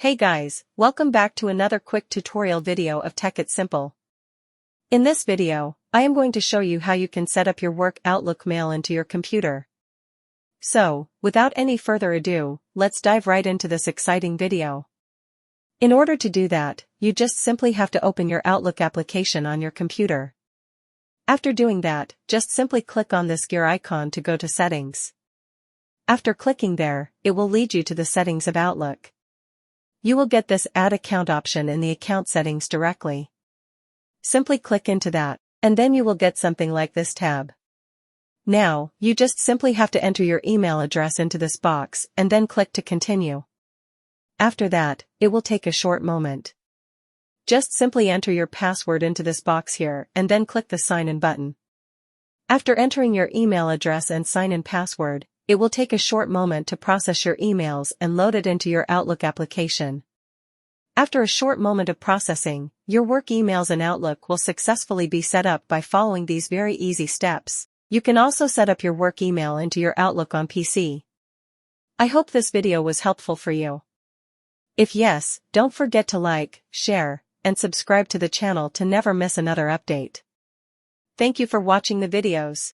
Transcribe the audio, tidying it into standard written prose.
Hey guys, welcome back to another quick tutorial video of Tech It Simple. In this video, I am going to show you how you can set up your work Outlook mail into your computer. So, without any further ado, let's dive right into this exciting video. In order to do that, you just simply have to open your Outlook application on your computer. After doing that, just simply click on this gear icon to go to Settings. After clicking there, it will lead you to the settings of Outlook. You will get this Add Account option in the account settings directly. Simply click into that, and then you will get something like this tab. Now, you just simply have to enter your email address into this box and then click to continue. After that, it will take a short moment. Just simply enter your password into this box here and then click the Sign In button. After entering your email address and sign-in password, it will take a short moment to process your emails and load it into your Outlook application. After a short moment of processing, your work emails in Outlook will successfully be set up by following these very easy steps. You can also set up your work email into your Outlook on PC. I hope this video was helpful for you. If yes, don't forget to like, share, and subscribe to the channel to never miss another update. Thank you for watching the videos.